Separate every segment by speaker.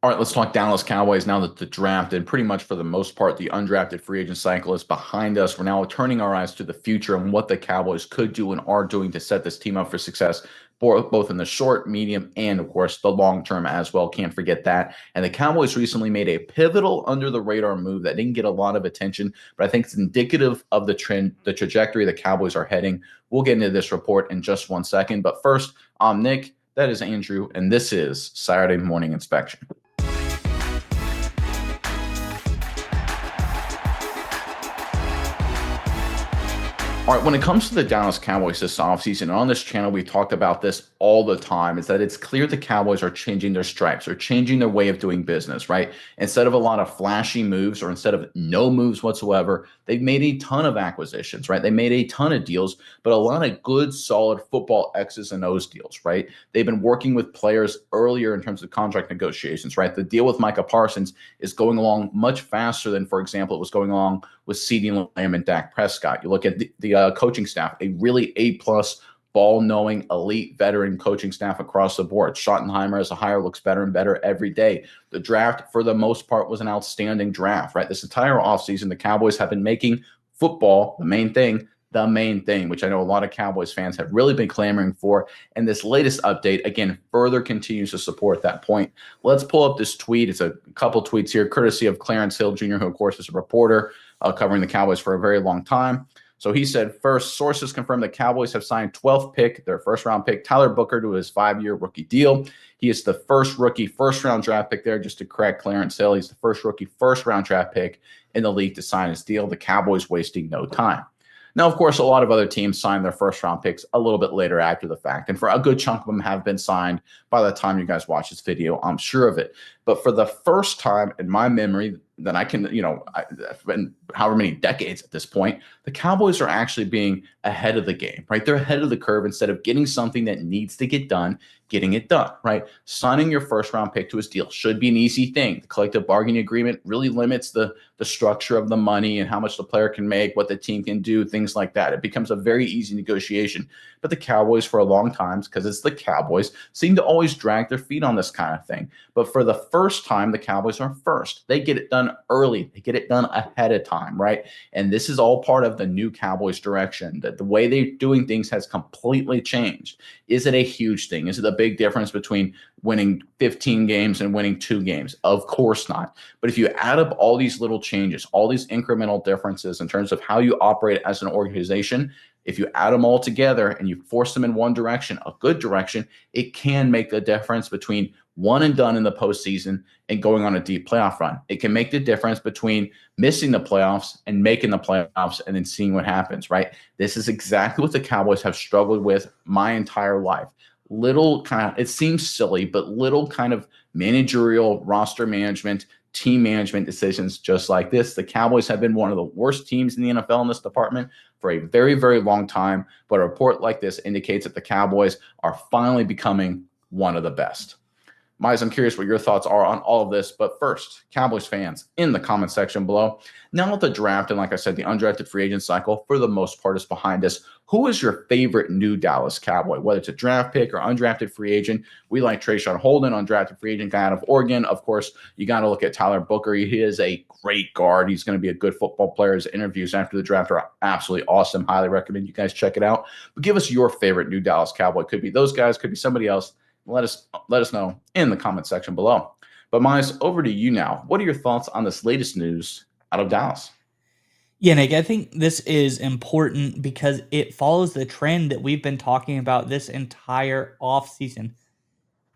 Speaker 1: All right, let's talk Dallas Cowboys now that the draft and pretty much for the most part, the undrafted free agent cycle is behind us. We're now turning our eyes to the future and what the Cowboys could do and are doing to set this team up for success, both in the short, medium, and of course the long term as well. Can't forget that. And the Cowboys recently made a pivotal under the radar move that didn't get a lot of attention, but I think it's indicative of the trend, the trajectory the Cowboys are heading. We'll get into this report in just 1 second. But first, I'm Nick. That is Andrew, and this is Saturday Morning Inspection. All right, when it comes to the Dallas Cowboys this offseason, and on this channel, we've talked about this all the time, is that it's clear the Cowboys are changing their stripes, or changing their way of doing business, right? Instead of a lot of flashy moves or instead of no moves whatsoever, they've made a ton of acquisitions, right? They made a ton of deals, but a lot of good, solid football X's and O's deals, right? They've been working with players earlier in terms of contract negotiations, right? The deal with Micah Parsons is going along much faster than, for example, it was going along with CeeDee Lamb and Dak Prescott. You look at the coaching staff, a really A-plus ball-knowing, elite veteran coaching staff across the board. Schottenheimer as a hire looks better and better every day. The draft, for the most part, was an outstanding draft, right? This entire offseason, the Cowboys have been making football the main thing, which I know a lot of Cowboys fans have really been clamoring for. And this latest update, again, further continues to support that point. Let's pull up this tweet. It's a couple tweets here, courtesy of Clarence Hill Jr., who, of course, is a reporter covering the Cowboys for a very long time. So he said, first, sources confirm the Cowboys have signed 12th pick, their first-round pick, Tyler Booker, to his 5-year rookie deal. He is the first rookie first-round draft pick there, just to correct Clarence Hill. He's the first rookie first-round draft pick in the league to sign his deal. The Cowboys wasting no time. Now, of course, a lot of other teams signed their first-round picks a little bit later after the fact, and for a good chunk of them have been signed by the time you guys watch this video, I'm sure of it. But for the first time in my memory that I can, I've been however many decades at this point, the Cowboys are actually being ahead of the game, right? They're ahead of the curve. Instead of getting something that needs to get done, getting it done, right? Signing your first-round pick to his deal should be an easy thing. The collective bargaining agreement really limits the structure of the money and how much the player can make, what the team can do, things like that. It becomes a very easy negotiation. But the Cowboys, for a long time, because it's the Cowboys, seem to always drag their feet on this kind of thing. But for the first time, the Cowboys are first. They get it done early. They get it done ahead of time, right? And this is all part of the new Cowboys direction, that the way they're doing things has completely changed. Is it a huge thing? Is it a big difference between winning 15 games and winning 2 games? Of course not. But if you add up all these little changes, all these incremental differences in terms of how you operate as an organization, if you add them all together and you force them in one direction, a good direction, it can make the difference between one and done in the postseason and going on a deep playoff run. It can make the difference between missing the playoffs and making the playoffs and then seeing what happens, right? This is exactly what the Cowboys have struggled with my entire life. Little kind of, it seems silly, but little kind of managerial roster management, team management decisions just like this. The Cowboys have been one of the worst teams in the NFL in this department for a very, very long time. But a report like this indicates that the Cowboys are finally becoming one of the best. Mize, I'm curious what your thoughts are on all of this. But first, Cowboys fans, in the comment section below. Now that the draft and, like I said, the undrafted free agent cycle, for the most part, is behind us, who is your favorite new Dallas Cowboy? Whether it's a draft pick or undrafted free agent, we like Trayshawn Holden, undrafted free agent guy out of Oregon. Of course, you got to look at Tyler Booker. He is a great guard. He's going to be a good football player. His interviews after the draft are absolutely awesome. Highly recommend you guys check it out. But give us your favorite new Dallas Cowboy. Could be those guys, could be somebody else. Let us know in the comment section below. But Miles, over to you now. What are your thoughts on this latest news out of Dallas?
Speaker 2: Yeah, Nick, I think this is important because it follows the trend that we've been talking about this entire offseason.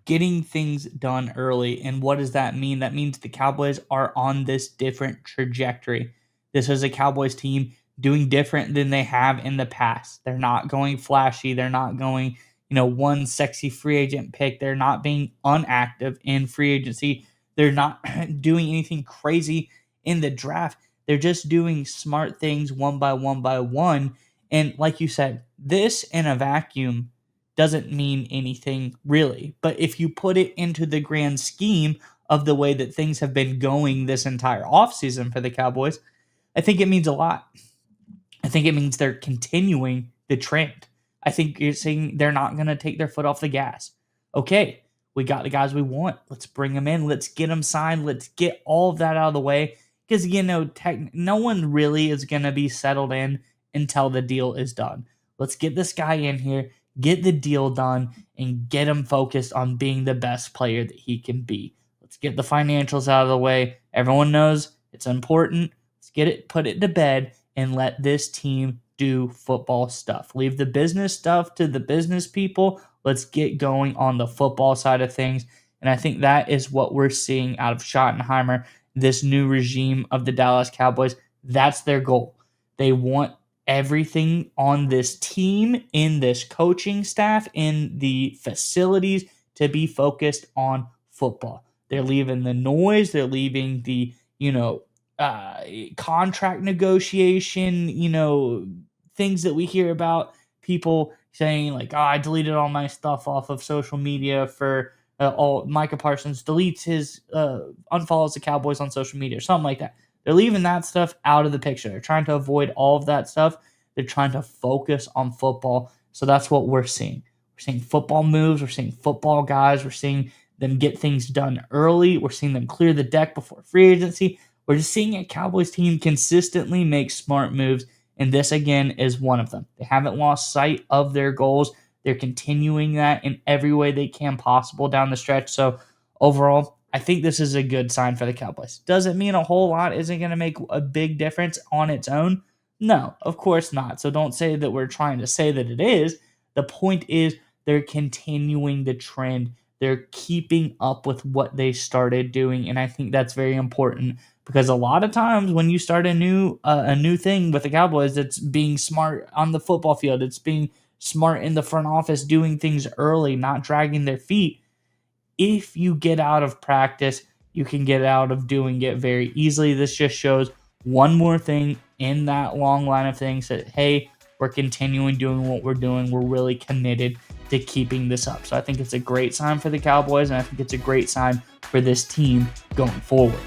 Speaker 2: Getting things done early. And what does that mean? That means the Cowboys are on this different trajectory. This is a Cowboys team doing different than they have in the past. They're not going flashy. They're not going, one sexy free agent pick. They're not being unactive in free agency. They're not doing anything crazy in the draft. They're just doing smart things one by one by one. And like you said, this in a vacuum doesn't mean anything really. But if you put it into the grand scheme of the way that things have been going this entire offseason for the Cowboys, I think it means a lot. I think it means they're continuing the trend. I think you're saying they're not going to take their foot off the gas. Okay, We got the guys we want. Let's bring them in. Let's get them signed. Let's get all of that out of the way. Because, no one really is going to be settled in until the deal is done. Let's get this guy in here, get the deal done, and get him focused on being the best player that he can be. Let's get the financials out of the way. Everyone knows it's important. Let's get it, put it to bed, and let this team do football stuff. Leave the business stuff to the business people. Let's get going on the football side of things. And I think that is what we're seeing out of Schottenheimer, this new regime of the Dallas Cowboys. That's their goal. They want everything on this team, in this coaching staff, in the facilities to be focused on football. They're leaving the noise. They're leaving the, contract negotiation, things that we hear about people saying like, oh, I deleted all my stuff off of social media for all Micah Parsons deletes his unfollows the Cowboys on social media or something like that. They're leaving that stuff out of the picture. They're trying to avoid all of that stuff. They're trying to focus on football. So that's what we're seeing. We're seeing football moves. We're seeing football guys. We're seeing them get things done early. We're seeing them clear the deck before free agency. We're just seeing a Cowboys team consistently make smart moves, and this, again, is one of them. They haven't lost sight of their goals. They're continuing that in every way they can possible down the stretch. So, overall, I think this is a good sign for the Cowboys. Does it mean a whole lot isn't going to make a big difference on its own? No, of course not. So don't say that we're trying to say that it is. The point is they're continuing the trend. They're keeping up with what they started doing, and I think that's very important because a lot of times when you start a new thing with the Cowboys, it's being smart on the football field. It's being smart in the front office, doing things early, not dragging their feet. If you get out of practice, you can get out of doing it very easily. This just shows one more thing in that long line of things that, hey, we're continuing doing what we're doing. We're really committed to keeping this up. So I think it's a great sign for the Cowboys, and I think it's a great sign for this team going forward.